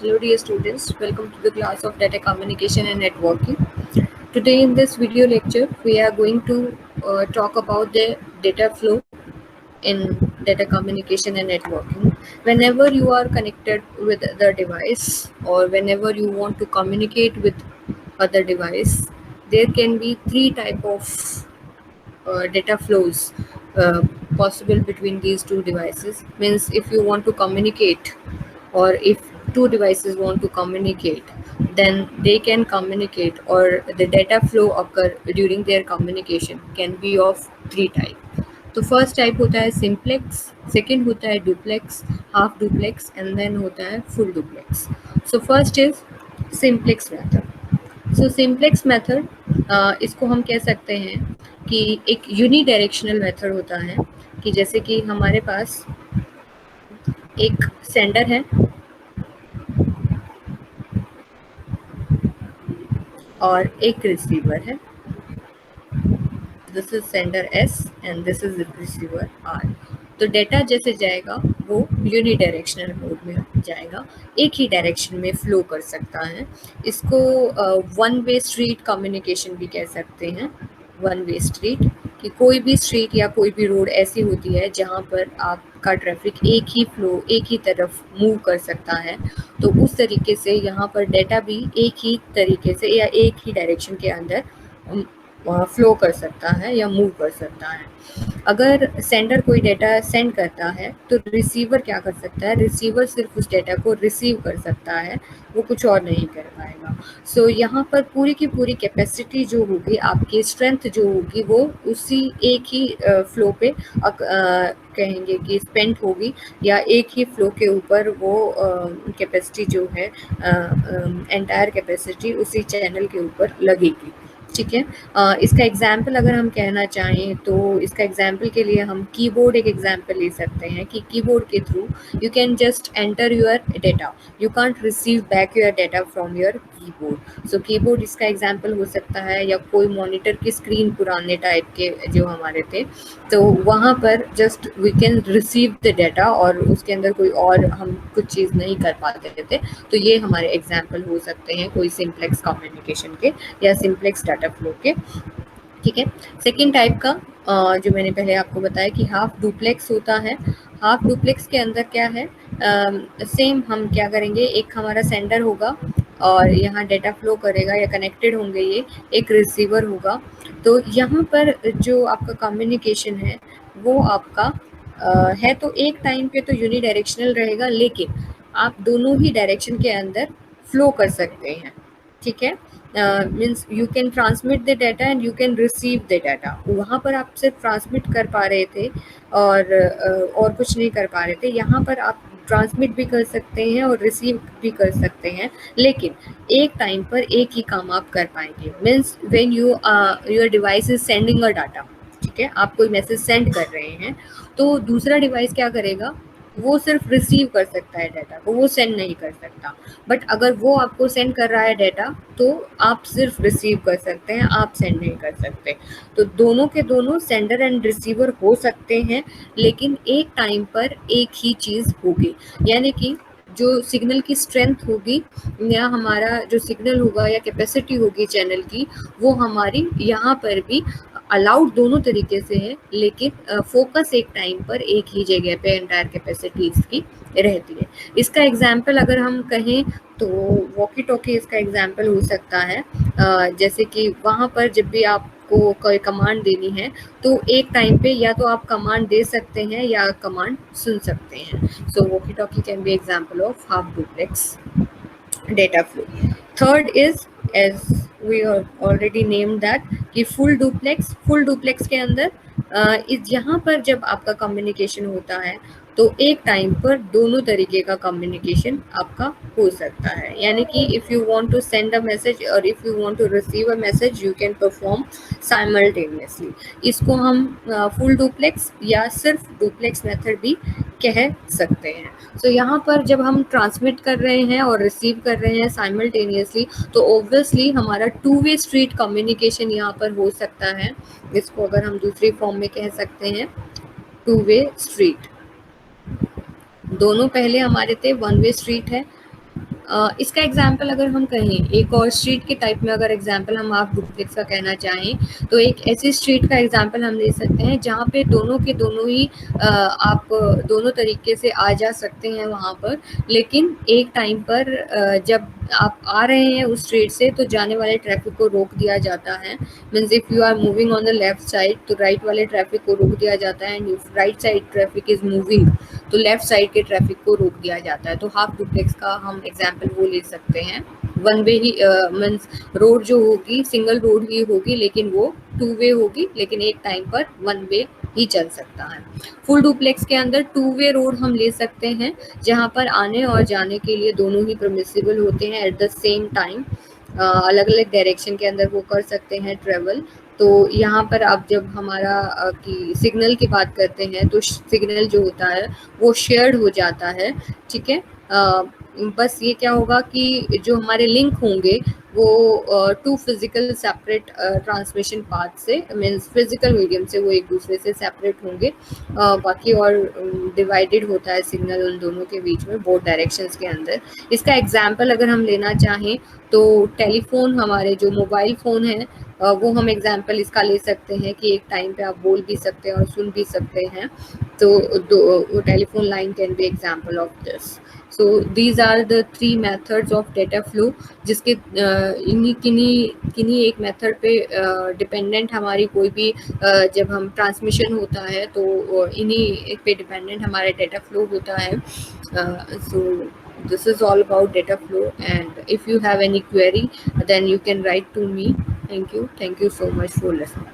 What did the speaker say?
Hello dear students, welcome to the class of Data Communication and Networking. Today in this video lecture, we are going to talk about the data flow in data communication and networking. Whenever you are connected with the device or whenever you want to communicate with other device, there can be three type of data flows uh, possible between these two devices. Means if you want to communicate or if two devices want to communicate, then they can communicate or the data flow occur during their communication can be of three type. तो first type होता है simplex, second होता है duplex, half duplex and then होता है full duplex. So first is simplex method. So simplex method इसको हम कह सकते हैं कि एक यूनी डायरेक्शनल मेथड होता है कि जैसे कि हमारे पास एक सेंडर है और एक रिसीवर है. This is sender S and this is receiver R. तो डेटा जैसे जाएगा वो यूनी डायरेक्शनल मोड में जाएगा, एक ही डायरेक्शन में फ्लो कर सकता है. इसको वन वे स्ट्रीट कम्युनिकेशन भी कह सकते हैं. वन वे स्ट्रीट कि कोई भी स्ट्रीट या कोई भी रोड ऐसी होती है जहाँ पर आपका ट्रैफिक एक ही फ्लो एक ही तरफ मूव कर सकता है, तो उस तरीके से यहाँ पर डेटा भी एक ही तरीके से या एक ही डायरेक्शन के अंदर फ्लो कर सकता है या मूव कर सकता है. अगर सेंडर कोई डेटा सेंड करता है तो रिसीवर क्या कर सकता है, रिसीवर सिर्फ उस डेटा को रिसीव कर सकता है, वो कुछ और नहीं कर पाएगा. सो यहाँ पर पूरी की पूरी कैपेसिटी जो होगी, आपकी स्ट्रेंथ जो होगी, वो उसी एक ही फ्लो पे कहेंगे कि स्पेंड होगी या एक ही फ्लो के ऊपर वो कैपेसिटी जो है एंटायर कैपेसिटी उसी चैनल के ऊपर लगेगी. ठीक है. इसका एग्जाम्पल अगर हम कहना चाहें तो इसका एग्जाम्पल के लिए हम कीबोर्ड एक एग्जाम्पल ले सकते हैं कि कीबोर्ड के through you can just enter your data, you can't receive back your data from your keyboard. So keyboard इसका एग्जाम्पल हो सकता है, या कोई मॉनिटर की स्क्रीन पुराने टाइप के जो हमारे थे, तो वहाँ पर just we can receive the data और उसके अंदर कोई और हम कुछ चीज़ नहीं कर पाते थे. तो ये हमारे एग्जाम्पल हो सकते हैं कोई सिंप्लेक्स कम्युनिकेशन के या सिंप्लेक्स डाटा फ्लो के. ठीक है. सेकेंड टाइप का जो मैंने पहले आपको बताया कि हाफ डुप्लेक्स होता है. हाफ डुप्लेक्स के अंदर क्या है, सेम हम क्या करेंगे, एक हमारा सेंडर होगा और यहाँ डेटा फ्लो करेगा या कनेक्टेड होंगे, ये एक रिसीवर होगा. तो यहाँ पर जो आपका कम्युनिकेशन है वो आपका है तो एक टाइम पे तो यूनी डायरेक्शनल रहेगा, लेकिन आप दोनों ही डायरेक्शन के अंदर फ्लो कर सकते हैं. ठीक है. Means you can transmit the data and you can receive the data. वहाँ पर आप सिर्फ ट्रांसमिट कर पा रहे थे और कुछ नहीं कर पा रहे थे. यहाँ पर आप ट्रांसमिट भी कर सकते हैं और रिसीव भी कर सकते हैं, लेकिन एक टाइम पर एक ही काम आप कर पाएंगे. Means when your device is sending a data, ठीक है, आप कोई मैसेज सेंड कर रहे हैं तो दूसरा डिवाइस क्या करेगा, वो सिर्फ रिसीव कर सकता है डाटा को, वो सेंड नहीं कर सकता. बट अगर वो आपको सेंड कर रहा है डाटा तो आप सिर्फ रिसीव कर सकते हैं, आप सेंड नहीं कर सकते. तो दोनों के दोनों सेंडर एंड रिसीवर हो सकते हैं, लेकिन एक टाइम पर एक ही चीज़ होगी. यानी कि जो सिग्नल की स्ट्रेंथ होगी या हमारा जो सिग्नल होगा या कैपेसिटी होगी चैनल की, वो हमारी यहाँ पर भी अलाउड दोनों तरीके से है, लेकिन फोकस एक टाइम पर एक ही जगह पे एंटायर कैपेसिटी इसकी रहती है. इसका एग्जाम्पल अगर हम कहें तो वॉकी टॉकी इसका एग्जाम्पल हो सकता है. जैसे कि वहाँ पर जब भी आपको कोई कमांड देनी है तो एक टाइम पे या तो आप कमांड दे सकते हैं या कमांड सुन सकते हैं. So walkie talkie can be example of half duplex data flow. Third is, as we have already named that, कि full duplex. full duplex के अंदर इस यहाँ पर जब आपका कम्युनिकेशन होता है तो एक टाइम पर दोनों तरीके का कम्युनिकेशन आपका हो सकता है. यानी कि if you want to send a message और if you want to receive a message you can perform simultaneously. इसको हम फुल डुप्लेक्स या सिर्फ डुप्लेक्स मेथड भी कह सकते हैं. तो यहाँ पर जब हम ट्रांसमिट कर रहे हैं और रिसीव कर रहे हैं साइमल्टेनियसली, तो ऑब्वियसली हमारा टू वे स्ट्रीट कम्युनिकेशन यहाँ पर हो सकता है. इसको अगर हम दूसरी फॉर्म में कह सकते हैं टू वे स्ट्रीट. दोनों पहले हमारे थे वन वे स्ट्रीट है, इसका एग्जाम्पल अगर हम कहें, एक और स्ट्रीट के टाइप में अगर एग्जाम्पल हम आप डुप्लेक्स का कहना चाहें, तो एक ऐसी स्ट्रीट का एग्जाम्पल हम ले सकते हैं जहाँ पे दोनों के दोनों ही आप दोनों तरीके से आ जा सकते हैं वहाँ पर, लेकिन एक टाइम पर जब आप आ रहे हैं उस स्ट्रीट से तो जाने वाले ट्रैफिक को रोक दिया जाता है। Means if you are moving on the left side तो राइट वाले ट्रैफिक को रोक दिया जाता है, and if right side traffic is moving तो लेफ्ट साइड के ट्रैफिक को रोक दिया जाता है। तो हाफ डुप्लेक्स का हम एग्जाम्पल वो ले सकते हैं। वन वे ही मीन्स रोड जो होगी सिंगल रोड ही होगी, लेकिन वो टू वे होगी, लेकिन एक टाइम पर वन वे ही चल सकता है। फुल डुप्लेक्स के अंदर टू वे रोड हम ले सकते हैं जहाँ पर आने और जाने के लिए दोनों ही परमिसिबल होते हैं एट द सेम टाइम। अलग अलग डायरेक्शन के अंदर वो कर सकते हैं ट्रेवल। तो यहाँ पर आप जब हमारा कि सिग्नल की बात करते हैं तो सिग्नल जो होता है वो शेयर्ड हो जाता है, ठीक है। बस ये क्या होगा कि जो हमारे लिंक होंगे वो two physical separate transmission path से, मीन्स फिजिकल मीडियम से वो एक दूसरे से सेपरेट होंगे। बाकी और डिवाइडेड होता है सिग्नल उन दोनों के बीच में बोथ डायरेक्शंस के अंदर। इसका एग्जाम्पल अगर हम लेना चाहें तो टेलीफोन, हमारे जो मोबाइल फ़ोन है वो हम एग्जाम्पल इसका ले सकते हैं कि एक टाइम पे आप बोल भी सकते हैं और सुन भी सकते हैं। तो telephone line can be example of this. So these are the 3 methods of data flow, जिसके किन्हीं एक मेथड पे डिपेंडेंट हमारी कोई भी जब हम ट्रांसमिशन होता है तो इन्हीं पे डिपेंडेंट हमारा डेटा फ्लो होता है। सो this is all about data flow, and if you have any query then you can write to me. Thank you so much for listening.